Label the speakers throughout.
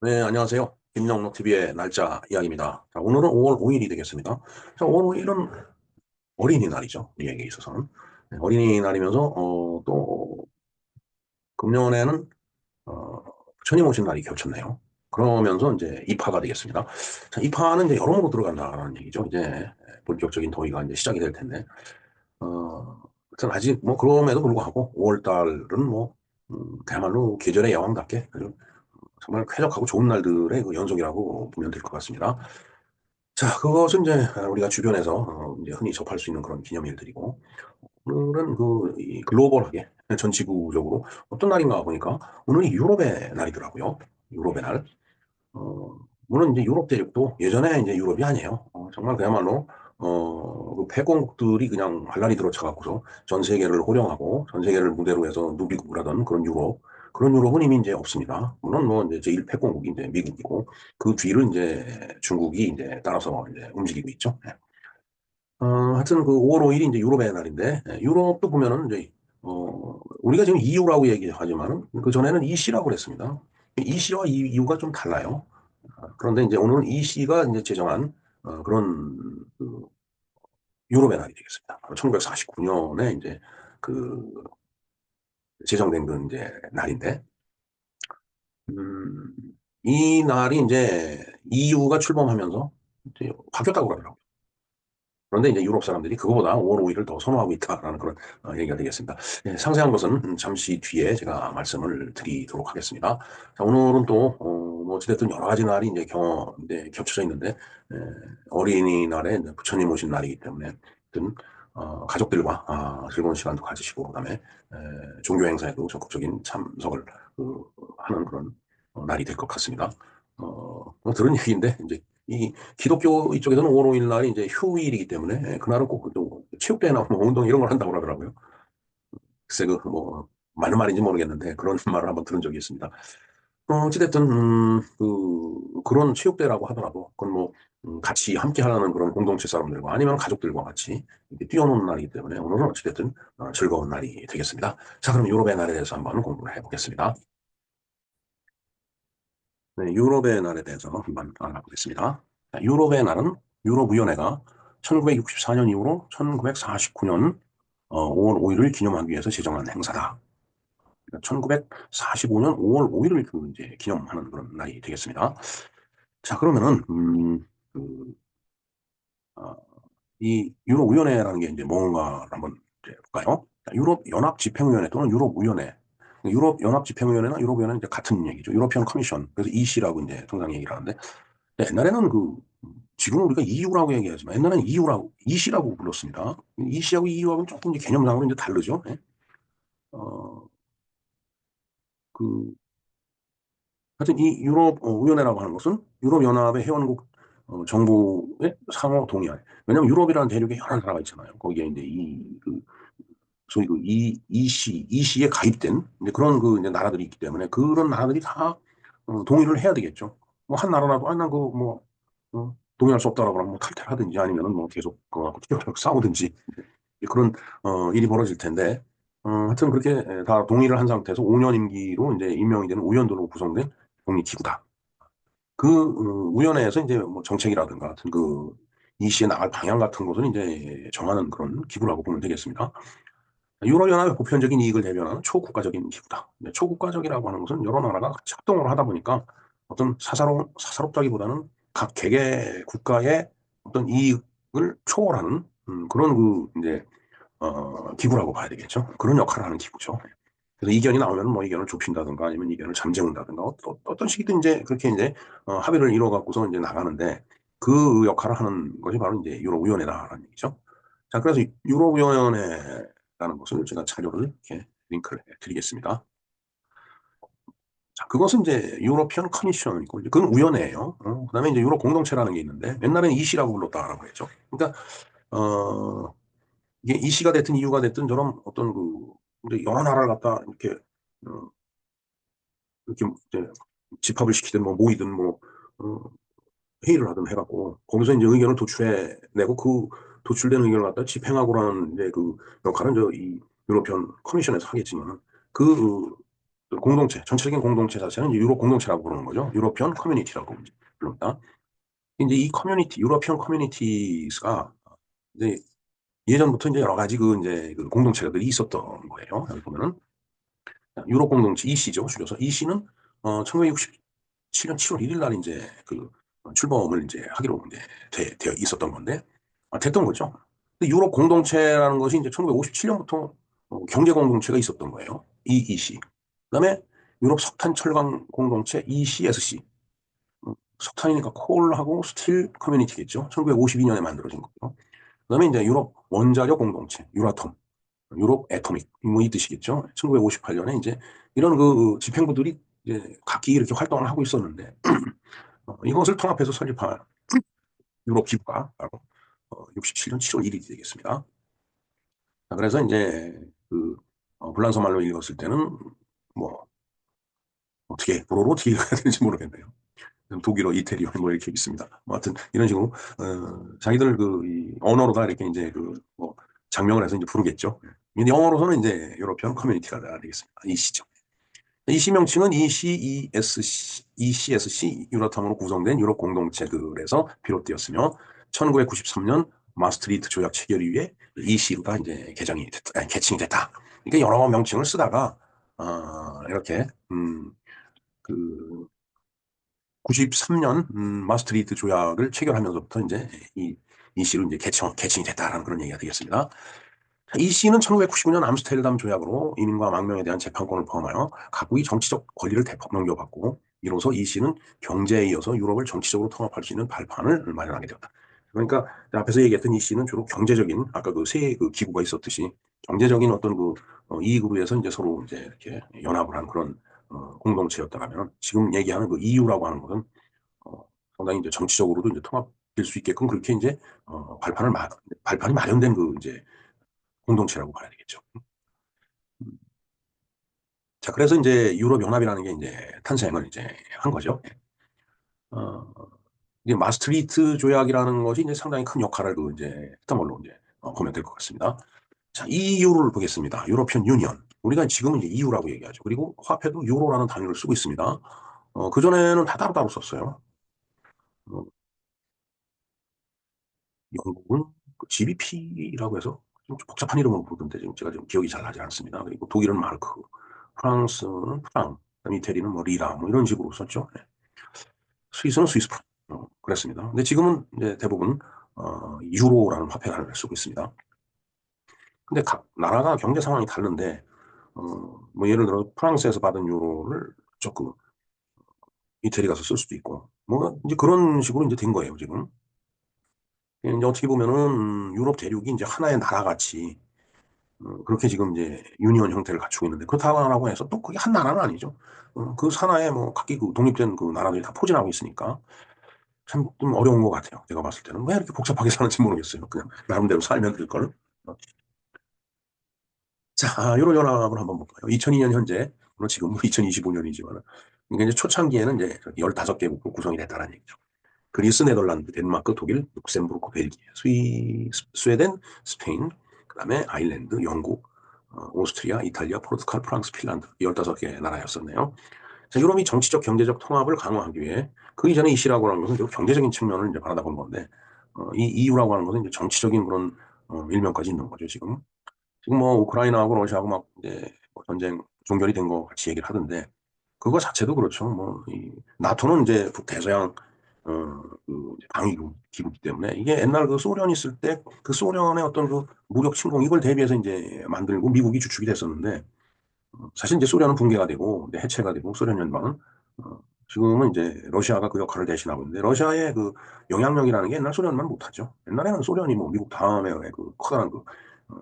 Speaker 1: 네, 안녕하세요. 김영록TV의 날짜 이야기입니다. 자, 오늘은 5월 5일이 되겠습니다. 자, 5월 5일은 어린이날이죠. 우리에게 있어서는. 네, 어린이날이면서, 또, 금년에는, 부처님 오신 날이 겹쳤네요. 그러면서 이제 입하가 되겠습니다. 자, 입하는 이제 여름으로 들어간다는 얘기죠. 이제 본격적인 더위가 이제 시작이 될 텐데, 하여튼 아직 뭐 그럼에도 불구하고 5월 달은 뭐, 그야말로 계절의 여왕답게 아주 정말 쾌적하고 좋은 날들의 그 연속이라고 보면 될 것 같습니다. 자, 그것은 이제 우리가 주변에서 이제 흔히 접할 수 있는 그런 기념일들이고, 오늘은 이 글로벌하게 전 지구적으로 어떤 날인가 보니까 오늘이 유럽의 날이더라고요. 유럽의 날. 어, 물론 이제 유럽 대륙도 예전에 이제 유럽이 아니에요. 정말 그야말로 그 패권국들이 그냥 활날이 들어쳐갖고서 전 세계를 호령하고 전 세계를 무대로 해서 누비고 하던 그런 유럽은 이미 이제 없습니다. 물론 뭐 이제 제1패권국이 이제 미국이고 그 뒤를 이제 중국이 이제 따라서 이제 움직이고 있죠. 예. 하여튼 그 5월 5일이 이제 유럽의 날인데 유럽도 보면은 이제 우리가 지금 EU라고 얘기하지만은 그 전에는 EC라고 그랬습니다. EC와 EU가 좀 달라요. 그런데 이제 오늘은 이 씨가 이제 제정한 그런 그 유럽의 날이 되겠습니다. 1949년에 이제 그 제정된 그 이제 날인데, 음, 이 날이 이제 EU가 출범하면서 이제 바뀌었다고 그러더라고요. 그런데 이제 유럽 사람들이 그거보다 5월 5일을 더 선호하고 있다라는 그런 얘기가 되겠습니다. 예, 상세한 것은 잠시 뒤에 제가 말씀을 드리도록 하겠습니다. 자, 오늘은 또, 뭐, 어찌됐든 여러 가지 날이 이제 이제 겹쳐져 있는데, 에, 어린이날에 이제 부처님 오신 날이기 때문에, 하여튼, 가족들과 즐거운 시간도 가지시고, 그다음에 종교 행사에도 적극적인 참석을 하는 그런 날이 될 것 같습니다. 뭐 들은 얘기인데, 이제 이 기독교 이쪽에서는 5월 5일 날이 이제 휴일이기 때문에 그날은 꼭또 체육대회나 뭐 운동 이런 걸 한다고 하더라고요. 글쎄 그 뭐 맞는 말인지 모르겠는데 그런 말을 한번 들은 적이 있습니다. 어찌됐든 그런 체육대회라고 하더라도 그건 뭐 같이 함께 하는 그런 공동체 사람들과 아니면 가족들과 같이 이렇게 뛰어노는 날이기 때문에 오늘은 어찌됐든 즐거운 날이 되겠습니다. 자, 그럼 유럽의 날에 대해서 한번 공부를 해보겠습니다. 네, 유럽의 날에 대해서 한번 알아보겠습니다. 자, 유럽의 날은 유럽위원회가 1964년 이후로 1949년 5월 5일을 기념하기 위해서 제정한 행사다. 1945년 5월 5일을 그 이제 기념하는 그런 날이 되겠습니다. 자, 그러면은 그, 어, 이 유럽위원회라는 게 이제 뭔가 한번 이제 볼까요? 자, 유럽연합집행위원회 또는 유럽위원회. 유럽연합집행위원회나 유럽위원회는 이제 같은 얘기죠. 유로피언 커미션. 그래서 EC라고 이제 통상 얘기를 하는데 옛날에는 지금 우리가 EU라고 얘기하지만 옛날에는 EC라고 불렀습니다. EC하고 EU하고는 조금 이제 개념상으로 이제 다르죠. 예? 어, 그, 하여튼 이 유럽 위원회라고 하는 것은 유럽연합의 회원국 정부의 상호 동의하에. 왜냐하면 유럽이라는 대륙에 여러 나라가 있잖아요. 거기에 이제 소위 EC에 가입된 이제 그런 이제 나라들이 있기 때문에 그런 나라들이 다 동의를 해야 되겠죠. 뭐 한 나라라도 난그뭐 동의할 수 없다라고 하면 뭐 탈퇴하든지 아니면은 뭐 계속 그거 싸우든지 그런 일이 벌어질 텐데 하여튼 그렇게 다 동의를 한 상태에서 5년 임기로 이제 임명이 되는 의원들로 구성된 독립기구다. 위원회에서 이제 뭐 정책이라든가 같은 이시에 나갈 방향 같은 것을 이제 정하는 그런 기구라고 보면 되겠습니다. 유럽연합의 보편적인 이익을 대변하는 초국가적인 기구다. 초국가적이라고 하는 것은 여러 나라가 같이 합동을 하다 보니까 어떤 사사롭다기보다는 각 개개 국가의 어떤 이익을 초월하는 그런 이제 기구라고 봐야 되겠죠. 그런 역할을 하는 기구죠. 그래서 이견이 나오면 뭐 이견을 좁힌다든가 아니면 이견을 잠재운다든가 어떤 식이든 이제 그렇게 이제 합의를 이뤄 갖고서 이제 나가는데 그 역할을 하는 것이 바로 이제 유럽위원회다라는 얘기죠. 자, 그래서 유럽위원회라는 것을 제가 자료를 이렇게 링크를 드리겠습니다. 자, 그것은 이제 유로피언 커미션이고, 그건 위원회예요. 그다음에 이제 유럽 공동체라는 게 있는데, 옛날에는 EC라고 불렀다라고 했죠. 그러니까, 이게 EC가 됐든 EU가 됐든 저런 어떤 이제 여러 나라를 갖다 어, 이렇게 이제 집합을 시키든 뭐 모이든 뭐, 어, 회의를 하든 해갖고, 거기서 이제 의견을 도출해내고 그 도출된 의견을 갖다 집행하고라는 이제 그 역할은 이 유로피언 커미션에서 하겠지만, 그 그 공동체, 전체적인 공동체 자체는 이제 유럽 공동체라고 부르는 거죠. 유로피언 커뮤니티라고 이제 부릅니다. 이제 이 커뮤니티, 유러피언 커뮤니티가 이제 예전부터 이제 여러 가지 그 이제 그 공동체들이 있었던 거예요. 여기 보면은 유럽 공동체 EC죠. 줄여서 EC는 1967년 7월 1일 날 이제 그 출범을 이제 하기로 이제 되어 있었던 건데 됐던 거죠. 근데 유럽 공동체라는 것이 이제 1957년부터 경제 공동체가 있었던 거예요. EEC. 그다음에 유럽 석탄 철강 공동체 ECSC. 석탄이니까 콜하고 스틸 커뮤니티겠죠. 1952년에 만들어진 거고요. 그다음에 이제 유럽 원자력 공동체, 유라톰, 유럽 애토믹 뭐 이 뜻이겠죠. 1958년에 이제 이런 그 집행부들이 이제 각기 이렇게 활동을 하고 있었는데 이것을 통합해서 설립한 유럽 기구가 바로 67년 7월 1일이 되겠습니다. 자, 그래서 이제 그 불란서 말로 읽었을 때는 뭐 어떻게 불어로 어떻게 읽어야 되는지 모르겠네요. 독일어, 이태리어 뭐 이렇게 있습니다. 뭐 하여튼 이런 식으로 자기들 그이 언어로 다 이렇게 이제 그뭐 장명을 해서 이제 부르겠죠. 근데 영어로서는 이제 유로피언 커뮤니티가 되겠습니다. 이 시죠. 이 시명칭은 ECSC 유로탐으로 구성된 유럽 공동체들에서 비롯되었으며 1993년 마스트리트 조약 체결 이후에 EC가 이제 개정이 됐다, 아니, 개칭이 됐다. 그러니까 여러 명칭을 쓰다가 이렇게 그 93년 마스트리트 조약을 체결하면서부터 이제 이 EC로 이제 개칭이 됐다라는 그런 얘기가 되겠습니다. 이 시는 1999년 암스테르담 조약으로 이민과 망명에 대한 재판권을 포함하여 각국이 정치적 권리를 대폭 넘겨받고 이로써 이 시는 경제에 이어서 유럽을 정치적으로 통합할 수 있는 발판을 마련하게 되었다. 그러니까 앞에서 얘기했던 이 시는 주로 경제적인 아까 그 세 그 기구가 있었듯이 경제적인 어떤 그 이익으로 해서 이제 서로 이제 이렇게 연합을 한 그런 공동체였다면 지금 얘기하는 그 EU라고 하는 것은 어, 상당히 이제 정치적으로도 이제 통합될 수 있게끔 그렇게 이제 발판이 마련된 그 이제 공동체라고 봐야 되겠죠. 자, 그래서 이제 유럽 연합이라는 게 이제 탄생을 이제 한 거죠. 어, 이제 마스트리트 조약이라는 것이 이제 상당히 큰 역할을 그 이제 했던 걸로 이제 보면 될 것 같습니다. 자, EU를 보겠습니다. 유로피언 유니언. 우리가 지금은 이제 EU라고 얘기하죠. 그리고 화폐도 유로라는 단위를 쓰고 있습니다. 그전에는 다 따로따로 썼어요. 어, 영국은 그 GBP라고 해서 좀 복잡한 이름으로 부르던데 지금 제가 좀 기억이 잘 나지 않습니다. 그리고 독일은 마르크, 프랑스는 프랑, 이태리는 뭐 리라 뭐 이런 식으로 썼죠. 네. 스위스는 스위스 프랑 그랬습니다. 근데 지금은 이제 대부분 유로라는 화폐를 쓰고 있습니다. 근데 각 나라가 경제 상황이 다른데 뭐 예를 들어 프랑스에서 받은 유로를 조금 이태리 가서 쓸 수도 있고 뭐 이제 그런 식으로 이제 된 거예요 지금. 이제 어떻게 보면은 유럽 대륙이 이제 하나의 나라같이 그렇게 지금 이제 유니언 형태를 갖추고 있는데 그렇다고 해서 또 그게 한 나라는 아니죠. 그 산하에 뭐 각기 그 독립된 그 나라들이 다 포진하고 있으니까 참 좀 어려운 것 같아요. 제가 봤을 때는 왜 이렇게 복잡하게 사는지 모르겠어요. 그냥 나름대로 살면 될 걸. 자, 유로 연합을 한번 볼까요? 2002년 현재 물론 지금 2025년이지만 이게 이제 초창기에는 이제 15개국으로 구성이 됐다는 얘기죠. 그리스, 네덜란드, 덴마크, 독일, 룩셈부르크, 벨기에, 스웨덴, 스페인, 그다음에 아일랜드, 영국, 오스트리아, 이탈리아, 포르투갈, 프랑스, 핀란드 15개 나라였었네요. 자, 유럽이 정치적, 경제적 통합을 강화하기 위해 그 이전에 이 시라고 하는 것은 경제적인 측면을 이제 바라다 본 건데 이 EU라고 하는 것은 이제 정치적인 그런 일면까지 있는 거죠, 지금. 지금 뭐 우크라이나하고 러시아하고 막 이제 뭐 전쟁 종결이 된 거 같이 얘기를 하던데 그거 자체도 그렇죠. 뭐 이 나토는 이제 북대서양 그 방위 기구이기 때문에 이게 옛날 그 소련 있을 때 그 소련의 어떤 그 무력 침공 이걸 대비해서 이제 만들고 미국이 주축이 됐었는데 사실 이제 소련은 붕괴가 되고 이제 해체가 되고 소련 연방은 지금은 이제 러시아가 그 역할을 대신하고 있는데 러시아의 그 영향력이라는 게 옛날 소련만 못하죠. 옛날에는 소련이 뭐 미국 다음에 그 커다란 그 어,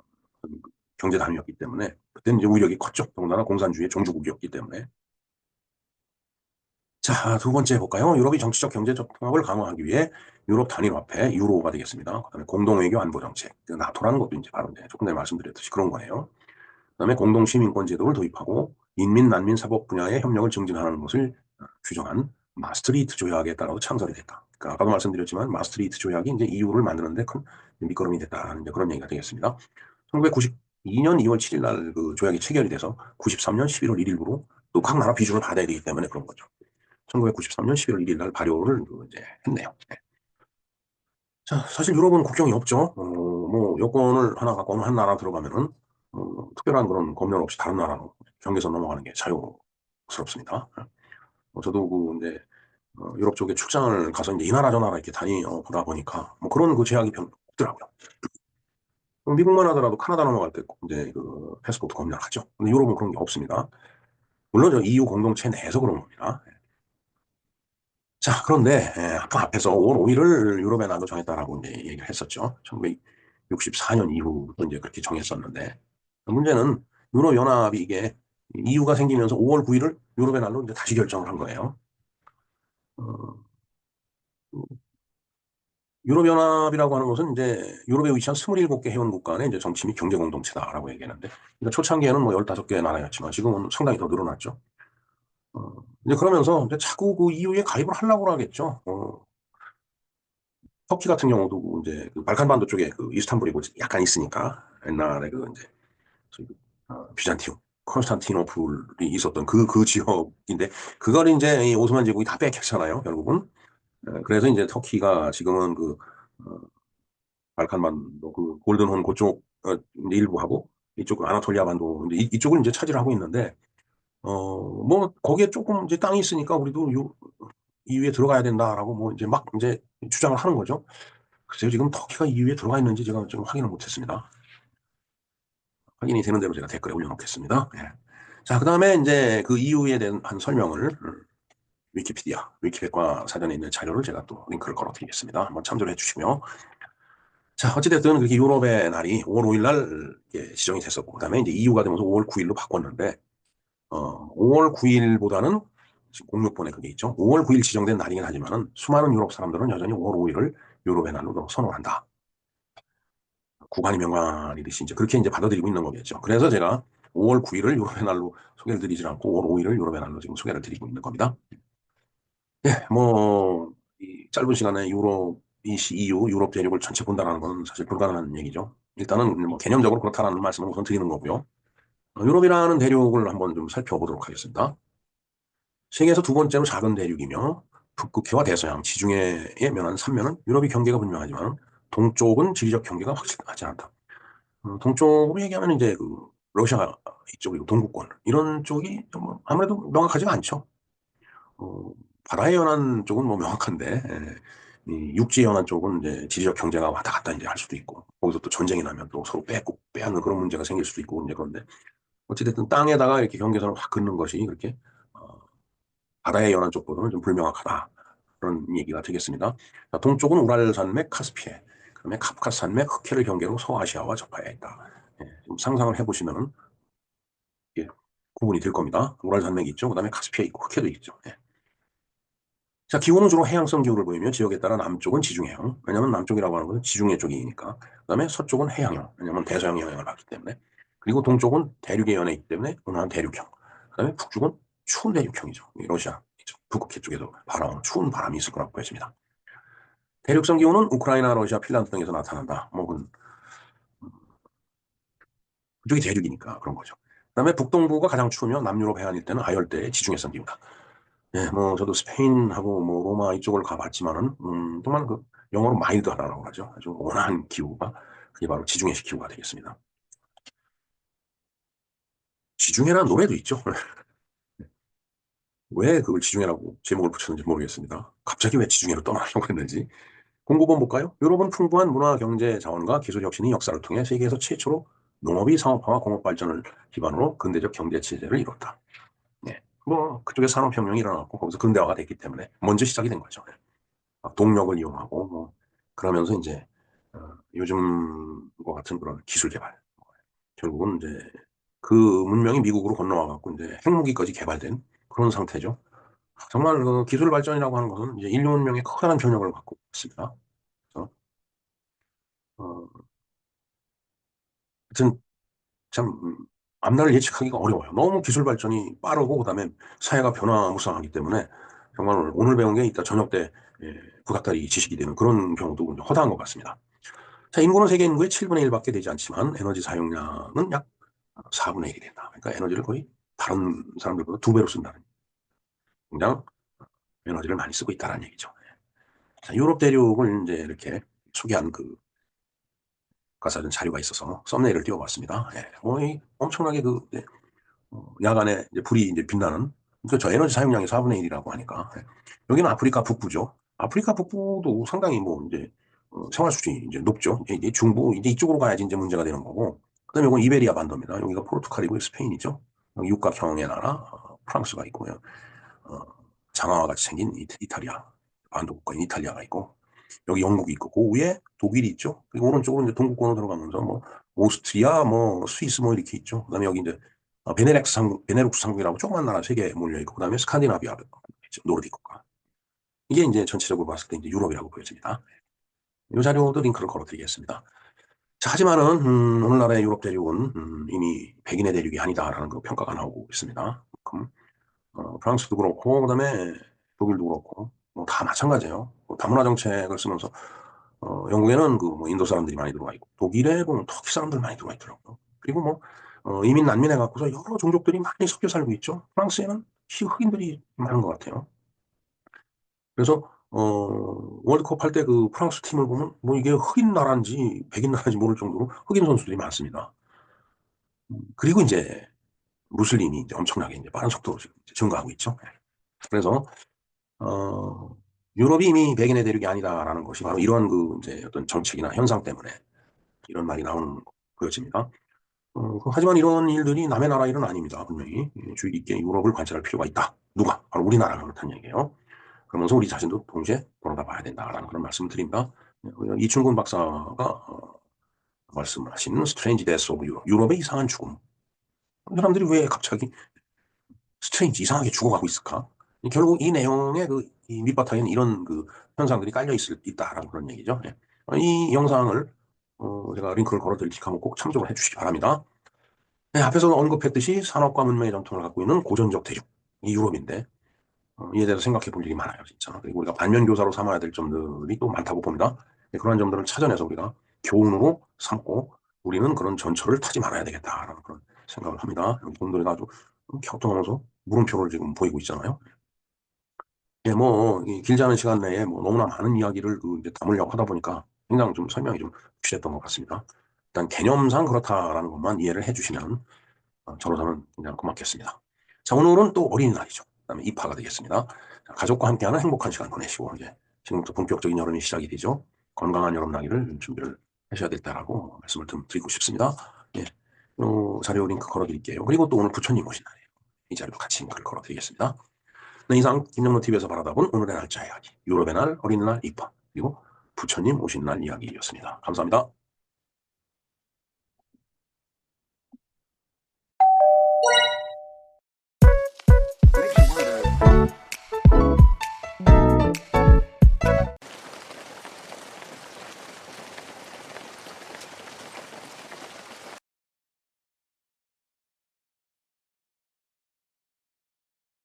Speaker 1: 경제 단위였기 때문에 그때는 이제 위력이 컸죠. 더군다나 공산주의 종주국이었기 때문에. 자, 두 번째 볼까요? 유럽이 정치적 경제적 통합을 강화하기 위해 유럽 단일 화폐 유로가 되겠습니다. 그다음에 공동 외교 안보 정책, 그 나토라는 것도 이제 바로 이제 조금 전에 말씀드렸듯이 그런 거예요. 그다음에 공동 시민권 제도를 도입하고 인민 난민 사법 분야의 협력을 증진하는 것을 규정한 마스트리트 조약에 따라서 창설이 됐다. 그러니까 아까도 말씀드렸지만 마스트리트 조약이 이제 EU를 만드는데 큰 밑거름이 됐다는 이제 그런 얘기가 되겠습니다. 1992년 2월 7일 날 그 조약이 체결이 돼서 93년 11월 1일부로 또 각 나라 비준을 받아야 되기 때문에 그런 거죠. 1993년 11월 1일 날 발효를 이제 했네요. 네. 자, 사실 유럽은 국경이 없죠. 뭐 여권을 하나 갖고 어느 한 나라 들어가면은 특별한 그런 검열 없이 다른 나라로 경계선 넘어가는 게 자유스럽습니다. 저도 그 이제 유럽 쪽에 출장을 가서 이제 이 나라 저 나라 이렇게 다니다 보니까 뭐 그런 그 제약이 별로 없더라고요. 미국만 하더라도 카나다 넘어갈 때 이제 그 패스포트 검열하죠. 근데 유럽은 그런 게 없습니다. 물론 저 EU 공동체 내에서 그런 겁니다. 자, 그런데 아까 앞에서 5월 5일을 유럽의 날로 정했다라고 이제 얘기를 했었죠. 1964년 이후부터 이제 그렇게 정했었는데 문제는 유럽연합이 이게 EU가 생기면서 5월 9일을 유럽의 날로 이제 다시 결정을 한 거예요. 어, 유럽연합이라고 하는 것은 이제 유럽에 위치한 27개 회원국 간의 이제 정치 및 경제 공동체다라고 얘기하는데, 그러니까 초창기에는 뭐 15개 나라였지만 지금은 상당히 더 늘어났죠. 이제 그러면서 이제 자꾸 그 EU에 가입을 하려고 하겠죠. 터키 같은 경우도 이제 그 발칸반도 쪽에 그 이스탄불이고 약간 있으니까 옛날에 그 이제 저기 비잔티움, 콘스탄티노플이 있었던 그 지역인데 그걸 이제 이 오스만 제국이 다 뺏겼잖아요, 결국은. 그래서 이제 터키가 지금은 그 어, 발칸반도 그 골든혼 그쪽 이제 일부하고 이쪽 아나톨리아 반도 이제 이쪽을 이제 차지를 하고 있는데 뭐 거기에 조금 이제 땅이 있으니까 우리도 EU에 들어가야 된다라고 뭐 이제 막 이제 주장을 하는 거죠. 글쎄요, 지금 터키가 EU에 들어가 있는지 제가 좀 확인을 못했습니다. 확인이 되는 대로 제가 댓글에 올려놓겠습니다. 예. 자, 그 다음에 이제 그 EU에 대한 한 설명을 위키피디아, 위키백과 사전에 있는 자료를 제가 또 링크를 걸어드리겠습니다. 한번 참조를 해주시고요. 자, 어찌됐든 그렇게 유럽의 날이 5월 5일 날 지정이 됐었고, 그 다음에 이제 EU가 되면서 5월 9일로 바꿨는데, 5월 9일보다는 지금 06번에 그게 있죠. 5월 9일 지정된 날이긴 하지만은 수많은 유럽 사람들은 여전히 5월 5일을 유럽의 날로 선호한다. 구간이 명관이듯이 이제 그렇게 이제 받아들이고 있는 거겠죠. 그래서 제가 5월 9일을 유럽의 날로 소개를 드리지 않고 5월 5일을 유럽의 날로 지금 소개를 드리고 있는 겁니다. 예, 뭐, 이 짧은 시간에 EU, 유럽 대륙을 전체 본다는 건 사실 불가능한 얘기죠. 일단은 뭐 개념적으로 그렇다는 말씀을 우선 드리는 거고요. 유럽이라는 대륙을 한번 좀 살펴보도록 하겠습니다. 세계에서 두 번째로 작은 대륙이며 북극해와 대서양, 지중해에 면한 3면은 유럽이 경계가 분명하지만 동쪽은 지리적 경계가 확실하지 않다. 동쪽으로 얘기하면 이제 그 러시아 이쪽이고 동구권 이런 쪽이 좀 아무래도 명확하지가 않죠. 어, 바다에 연한 쪽은 뭐 명확한데 이 육지에 연한 쪽은 이제 지리적 경제가 왔다 갔다 이제 할 수도 있고 거기서 또 전쟁이 나면 또 서로 빼고 빼앗는 그런 문제가 생길 수도 있고 이제 그런데 어찌됐든 땅에다가 이렇게 경계선을 확 긋는 것이 그렇게 어, 바다에 연한 쪽보다는 좀 불명확하다 그런 얘기가 되겠습니다. 자, 동쪽은 우랄 산맥, 카스피해, 그다음에 카프카스 산맥, 흑해를 경계로 서아시아와 접하여 있다. 좀 상상을 해보시면은 예, 구분이 될 겁니다. 우랄 산맥이 있죠. 그다음에 카스피해 있고 흑해도 있죠. 예. 자, 기후는 주로 해양성 기후를 보이며 지역에 따라 남쪽은 지중해형. 왜냐하면 남쪽이라고 하는 것은 지중해 쪽이니까. 그다음에 서쪽은 해양형. 왜냐하면 대서양 영향을 받기 때문에. 그리고 동쪽은 대륙에 연해 있기 때문에 온화한 대륙형. 그다음에 북쪽은 추운 대륙형이죠. 러시아 북극해 쪽에서 바라오는 추운 바람이 있을 거라고 보여집니다. 대륙성 기후는 우크라이나, 러시아, 핀란드 등에서 나타난다. 뭐 그쪽이 대륙이니까 그런 거죠. 그다음에 북동부가 가장 추우며 남유럽 해안일 때는 아열대의 지중해성 기후다. 예, 뭐 저도 스페인하고 뭐 로마 이쪽을 가봤지만은 정말 그 영어로 마일드하다라고 하죠. 아주 온화한 기후가 그게 바로 지중해식 기후가 되겠습니다. 지중해라는 노래도 있죠. 왜 그걸 지중해라고 제목을 붙였는지 모르겠습니다. 갑자기 왜 지중해로 떠나려고 했는지. 공고본 볼까요? 유럽은 풍부한 문화, 경제 자원과 기술 혁신이 역사를 통해 세계에서 최초로 농업이 상업화와 공업 발전을 기반으로 근대적 경제 체제를 이뤘다. 네. 뭐 그쪽에 산업혁명이 일어났고 거기서 근대화가 됐기 때문에 먼저 시작이 된 거죠. 동력을 이용하고 뭐 그러면서 이제 요즘과 같은 그런 기술 개발 결국은 이제 그 문명이 미국으로 건너와 갖고 이제 핵무기까지 개발된 그런 상태죠. 정말 그 기술 발전이라고 하는 것은 이제 인류 문명의 커다란 변혁을 갖고 있습니다. 그래서 어, 하여튼 참 앞날을 예측하기가 어려워요. 너무 기술 발전이 빠르고 그다음에 사회가 변화무쌍하기 때문에 정말 오늘 배운 게 이따 저녁 때 구닥다리 지식이 되는 그런 경우도 허다한 것 같습니다. 자, 인구는 세계 인구의 7분의 1밖에 되지 않지만 에너지 사용량은 약 4분의 1이 된다. 그러니까 에너지를 거의 다른 사람들보다 2배로 쓴다는, 굉장히 에너지를 많이 쓰고 있다는 얘기죠. 자, 유럽 대륙을 이제 이렇게 소개한 그 가사전 자료가 있어서 썸네일을 띄워봤습니다. 예, 엄청나게 야간에 이제 불이 이제 빛나는, 그저 에너지 사용량이 4분의 1이라고 하니까. 예. 여기는 아프리카 북부죠. 아프리카 북부도 상당히 뭐 이제 생활 수준이 이제 높죠. 이제 중부, 이제 이쪽으로 가야지 이제 문제가 되는 거고. 그다음에 이건 이베리아 반도입니다. 여기가 포르투갈이고 스페인이죠. 여기 육각형의 나라 프랑스가 있고요. 어, 장화와 같이 생긴 이탈리아, 반도 국가인 이탈리아가 있고, 여기 영국이 있고, 그 위에 독일이 있죠. 그리고 오른쪽으로 이제 동국권으로 들어가면서 뭐 오스트리아, 뭐 스위스 뭐 이렇게 있죠. 그다음에 여기 이제 베네룩스 상국이라고 조그만 나라 3개 몰려 있고, 그다음에 스칸디나비아 있죠. 노르딕 국가. 이게 이제 전체적으로 봤을 때 이제 유럽이라고 보여집니다. 이 자료도 링크를 걸어드리겠습니다. 자, 하지만은 오늘날의 유럽 대륙은 이미 백인의 대륙이 아니다라는 그 평가가 나오고 있습니다. 프랑스도 그렇고, 그다음에 독일도 그렇고, 뭐 다 마찬가지예요. 뭐 다문화 정책을 쓰면서 영국에는 뭐 인도 사람들이 많이 들어와 있고, 독일에 보면 터키 사람들 많이 들어와 있더라고요. 그리고 뭐 이민 난민해 갖고서 여러 종족들이 많이 섞여 살고 있죠. 프랑스에는 흑인들이 많은 것 같아요. 그래서 월드컵 할 때 그 프랑스 팀을 보면 뭐 이게 흑인 나라인지 백인 나라인지 모를 정도로 흑인 선수들이 많습니다. 그리고 이제 무슬림이 이제 엄청나게 이제 빠른 속도로 지금 이제 증가하고 있죠. 그래서 어, 유럽이 이미 백인의 대륙이 아니다라는 것이 바로 이런 그 이제 어떤 정책이나 현상 때문에 이런 말이 나오는 보여집니다. 하지만 이런 일들이 남의 나라 일은 아닙니다. 분명히 주의 깊게 유럽을 관찰할 필요가 있다. 누가? 바로 우리나라가 그렇다는 얘기예요. 그러면서 우리 자신도 동시에 돌아가 봐야 된다라는 그런 말씀을 드립니다. 이춘근 박사가 말씀하신 스트레인지 데스 오브 유럽, 유럽의 이상한 죽음. 사람들이 왜 갑자기 스트레인지 이상하게 죽어가고 있을까? 결국 이 내용의 이 밑바탕에는 이런 그 현상들이 있다라는 그런 얘기죠. 예. 이 영상을 제가 링크를 걸어드릴 테니까 한번 꼭 참조를 해주시기 바랍니다. 네, 앞에서 언급했듯이 산업과 문명의 전통을 갖고 있는 고전적 대륙, 이 유럽인데 이에 대해서 생각해 볼 일이 많아요, 진짜. 그리고 우리가 반면교사로 삼아야 될 점들이 또 많다고 봅니다. 네, 그런 점들을 찾아내서 우리가 교훈으로 삼고 우리는 그런 전철을 타지 말아야 되겠다라는 그런 생각을 합니다. 여기 분들이 아주 격동하면서 물음표를 지금 보이고 있잖아요. 예, 이 길지 않은 시간 내에 뭐 너무나 많은 이야기를 이제 담으려고 하다 보니까 굉장히 좀 설명이 좀 부실했던 것 같습니다. 일단 개념상 그렇다라는 것만 이해를 해주시면 저로서는 굉장히 고맙겠습니다. 자, 오늘은 또 어린이날이죠. 그다음에 입하가 되겠습니다. 자, 가족과 함께하는 행복한 시간 보내시고 이제 지금부터 본격적인 여름이 시작이 되죠. 건강한 여름 나기를 준비를 하셔야 겠다라고 말씀을 좀 드리고 싶습니다. 예, 요 자료 링크 걸어드릴게요. 그리고 또 오늘 부처님 오신 날이에요. 이 자료도 같이 링크를 걸어드리겠습니다. 네, 이상 김영로 TV에서 바라다본 오늘의 날짜 이야기, 유럽의 날, 어린이날 입하, 그리고 부처님 오신 날 이야기였습니다. 감사합니다.